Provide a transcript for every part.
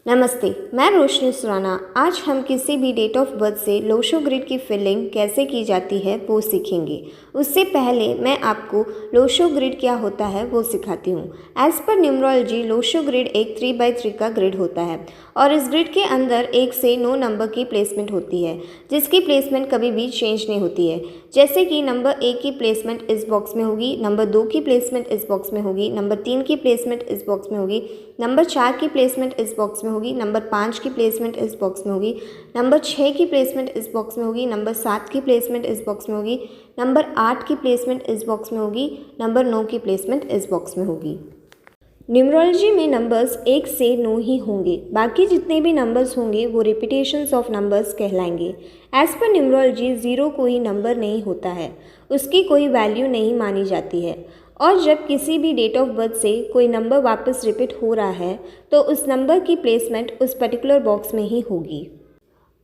नमस्ते, मैं रोशनी सुराना। आज हम किसी भी डेट ऑफ बर्थ से लोशो ग्रिड की फिलिंग कैसे की जाती है वो सीखेंगे। उससे पहले मैं आपको लोशो ग्रिड क्या होता है वो सिखाती हूँ। As per numerology Lo Shu grid एक 3x3 का ग्रिड होता है और इस ग्रिड के अंदर 1 से 9 नंबर की प्लेसमेंट होती है, जिसकी प्लेसमेंट कभी भी चेंज नहीं होती है। जैसे कि नंबर 1 की प्लेसमेंट इस बॉक्स में होगी, नंबर 2 की प्लेसमेंट इस बॉक्स में होगी, नंबर 3 की प्लेसमेंट इस बॉक्स में होगी, नंबर 4 की प्लेसमेंट इस बॉक्स में होगी, नंबर 5 की प्लेसमेंट इस बॉक्स में होगी, नंबर 6 की प्लेसमेंट इस बॉक्स में होगी, नंबर 7 की प्लेसमेंट इस बॉक्स में होगी, नंबर 8 की प्लेसमेंट इस बॉक्स में होगी, नंबर 9 की प्लेसमेंट इस बॉक्स में होगी। न्यूमरोलॉजी में नंबर्स 1 से 9 ही होंगे, बाकी जितने भी नंबर्स होंगे वो रिपीटेशंस ऑफ नंबर्स कहलाएंगे। एज़ पर न्यूमरोलॉजी 0 कोई नंबर नहीं होता है, उसकी कोई वैल्यू नहीं मानी जाती है। और जब किसी भी डेट ऑफ बर्थ से कोई नंबर वापस रिपीट हो रहा है तो उस नंबर की प्लेसमेंट उस पर्टिकुलर बॉक्स में ही होगी।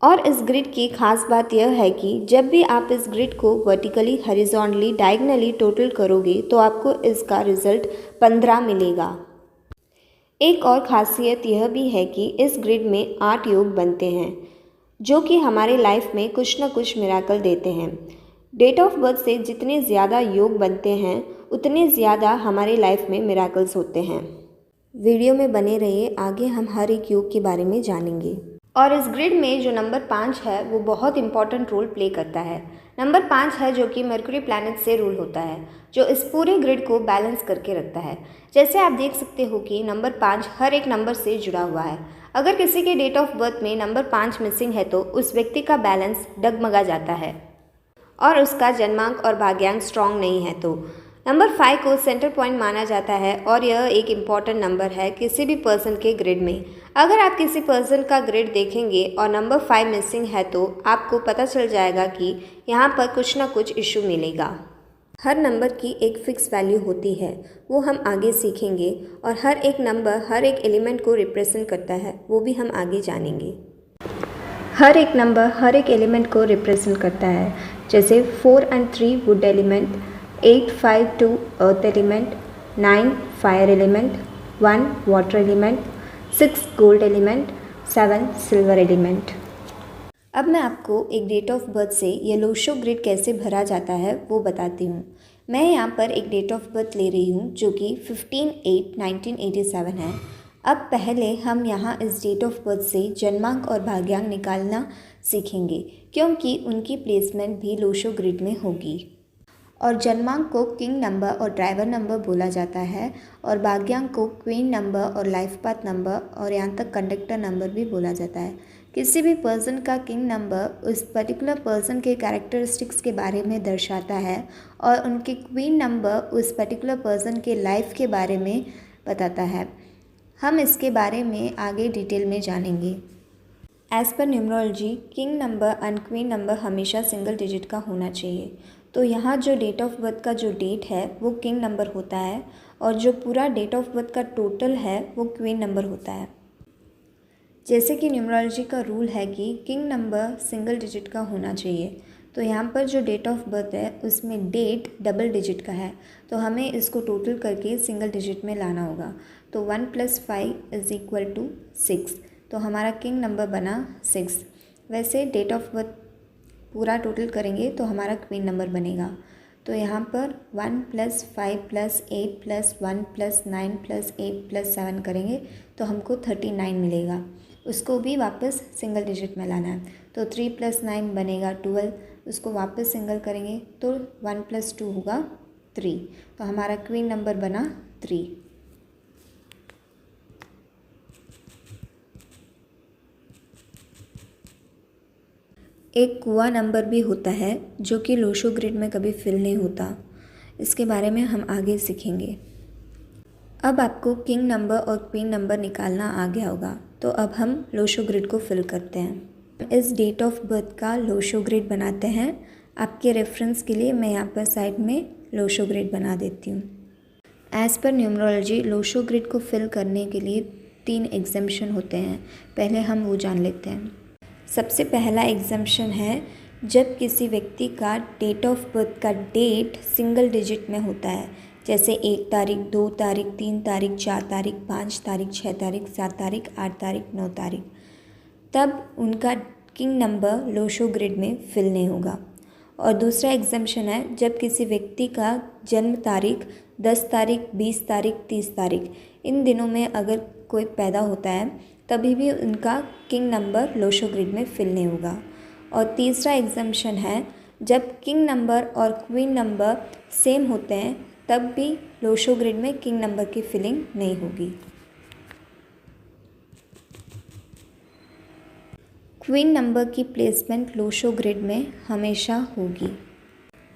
और इस ग्रिड की खास बात यह है कि जब भी आप इस ग्रिड को वर्टिकली, हॉरिजॉन्टली, डायगनली टोटल करोगे तो आपको इसका रिजल्ट 15 मिलेगा। एक और ख़ासियत यह भी है कि इस ग्रिड में 8 योग बनते हैं जो कि हमारे लाइफ में कुछ न कुछ मिराकल देते हैं। डेट ऑफ बर्थ से जितने ज़्यादा योग बनते हैं उतने ज़्यादा हमारे लाइफ में मिराकल्स होते हैं। वीडियो में बने रहिए, आगे हम हर एक योग के बारे में जानेंगे। और इस ग्रिड में जो नंबर 5 है वो बहुत इंपॉर्टेंट रोल प्ले करता है। नंबर 5 है जो कि मर्क्यूरी प्लैनेट से रूल होता है, जो इस पूरे ग्रिड को बैलेंस करके रखता है। जैसे आप देख सकते हो कि नंबर 5 हर एक नंबर से जुड़ा हुआ है। अगर किसी के डेट ऑफ बर्थ में नंबर 5 मिसिंग है तो उस व्यक्ति का बैलेंस डगमगा जाता है और उसका जन्मांक और भाग्यांक स्ट्रांग नहीं है। तो नंबर 5 को सेंटर पॉइंट माना जाता है और यह एक इम्पॉर्टेंट नंबर है किसी भी पर्सन के ग्रिड में। अगर आप किसी पर्सन का ग्रिड देखेंगे और नंबर 5 मिसिंग है तो आपको पता चल जाएगा कि यहाँ पर कुछ ना कुछ इशू मिलेगा। हर नंबर की एक फ़िक्स वैल्यू होती है, वो हम आगे सीखेंगे। और हर एक नंबर हर एक एलिमेंट को रिप्रेजेंट करता है, वो भी हम आगे जानेंगे। हर एक नंबर हर एक एलिमेंट को रिप्रेजेंट करता है। जैसे 4 and 3 would element, 8, 5, 2 earth element, 9 fire element, 1 water element, 6 gold element, 7 silver element. अब मैं आपको एक डेट ऑफ बर्थ से ये लोशो ग्रिड कैसे भरा जाता है वो बताती हूँ। मैं यहाँ पर एक डेट ऑफ बर्थ ले रही हूँ जो कि 15/8/1987 है। अब पहले हम यहाँ इस डेट ऑफ बर्थ से जन्मांक और भाग्यांक निकालना सीखेंगे, क्योंकि उनकी प्लेसमेंट भी लोशो ग्रिड में होगी। और जन्मांक को किंग नंबर और ड्राइवर नंबर बोला जाता है और भाग्यांक को क्वीन नंबर और लाइफ पाथ नंबर और यहाँ तक कंडक्टर नंबर भी बोला जाता है। किसी भी पर्सन का किंग नंबर उस पर्टिकुलर पर्सन के कैरेक्टरिस्टिक्स के बारे में दर्शाता है और उनके क्वीन नंबर उस पर्टिकुलर पर्सन के लाइफ के बारे में बताता है। हम इसके बारे में आगे डिटेल में जानेंगे। As per numerology king number and queen number हमेशा सिंगल डिजिट का होना चाहिए। तो यहाँ जो डेट ऑफ बर्थ का जो डेट है वो किंग नंबर होता है और जो पूरा डेट ऑफ बर्थ का टोटल है वो क्वीन नंबर होता है। जैसे कि न्यूमरोलॉजी का रूल है कि किंग नंबर सिंगल डिजिट का होना चाहिए, तो यहाँ पर जो डेट ऑफ बर्थ है उसमें डेट डबल डिजिट का है, तो हमें इसको टोटल करके सिंगल डिजिट में लाना होगा। तो 1 + 5 = 6, तो हमारा किंग नंबर बना 6। वैसे डेट ऑफ बर्थ पूरा टोटल करेंगे तो हमारा क्वीन नंबर बनेगा। तो यहाँ पर 1 + 5 + 8 + 1 + 9 + 8 + 7 करेंगे तो हमको 39 मिलेगा। उसको भी वापस सिंगल डिजिट में लाना है। तो 3 + 9 बनेगा 12, उसको वापस सिंगल करेंगे तो 1 + 2 होगा 3, तो हमारा क्वीन नंबर बना 3। एक कुआ नंबर भी होता है जो कि लोशो ग्रिड में कभी फिल नहीं होता, इसके बारे में हम आगे सीखेंगे। अब आपको किंग नंबर और क्वीन नंबर निकालना आ गया होगा, तो अब हम लोशो ग्रिड को फिल करते हैं। इस डेट ऑफ बर्थ का लोशो ग्रिड बनाते हैं। आपके रेफरेंस के लिए मैं यहाँ पर साइड में लोशो ग्रिड बना देती हूँ। As per numerology Lo Shu grid को फिल करने के लिए 3 एग्जम्पशन होते हैं, पहले हम वो जान लेते हैं। सबसे पहला एग्जम्पशन है जब किसी व्यक्ति का डेट ऑफ बर्थ का डेट सिंगल डिजिट में होता है। जैसे 1 तारीख, 2 तारीख, 3 तारीख, 4 तारीख, 5 तारीख, 6 तारीख, 7 तारीख, 8 तारीख, 9 तारीख, तब उनका किंग नंबर लोशो ग्रिड में फिल नहीं होगा। और दूसरा एग्जाम्पशन है जब किसी व्यक्ति का जन्म तारीख 10 तारीख, 20 तारीख, 30 तारीख, इन दिनों में अगर कोई पैदा होता है तभी भी उनका किंग नंबर लोशो ग्रिड में फिल नहीं होगा। और तीसरा एग्जाम्पशन है जब किंग नंबर और क्वीन नंबर सेम होते हैं तब भी लोशो ग्रिड में किंग नंबर की फिलिंग नहीं होगी। क्वीन नंबर की प्लेसमेंट लोशो ग्रिड में हमेशा होगी।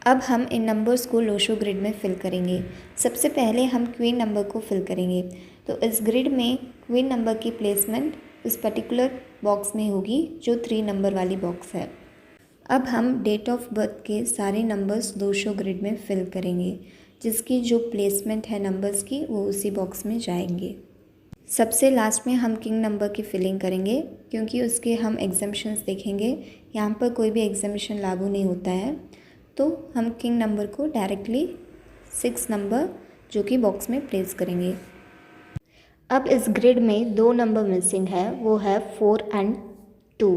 अब हम इन नंबर्स को लोशो ग्रिड में फिल करेंगे। सबसे पहले हम क्वीन नंबर को फिल करेंगे, तो इस ग्रिड में क्वीन नंबर की प्लेसमेंट उस पर्टिकुलर बॉक्स में होगी जो 3 नंबर वाली बॉक्स है। अब हम डेट ऑफ बर्थ के सारे नंबर्स लोशो ग्रिड में फिल करेंगे, जिसकी जो प्लेसमेंट है नंबर्स की वो उसी बॉक्स में जाएंगे। सबसे लास्ट में हम किंग नंबर की फिलिंग करेंगे, क्योंकि उसके हम एग्जाम्पशंस देखेंगे। यहाँ पर कोई भी एग्जाम्पशन लागू नहीं होता है, तो हम किंग नंबर को डायरेक्टली 6 नंबर जो कि बॉक्स में प्लेस करेंगे। अब इस ग्रिड में 2 नंबर मिसिंग है, वो है 4 और 2।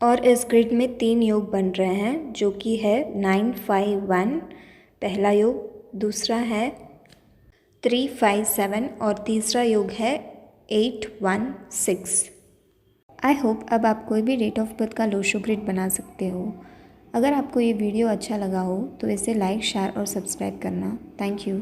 और इस ग्रिड में 3 योग बन रहे हैं जो कि है 9, 5, 1 पहला योग, दूसरा है 3, 5, 7 और तीसरा योग है 8, 1, 6। आई होप अब आप कोई भी डेट ऑफ बर्थ का लोशो ग्रिड बना सकते हो। अगर आपको ये वीडियो अच्छा लगा हो तो इसे लाइक, शेयर और सब्सक्राइब करना। Thank you.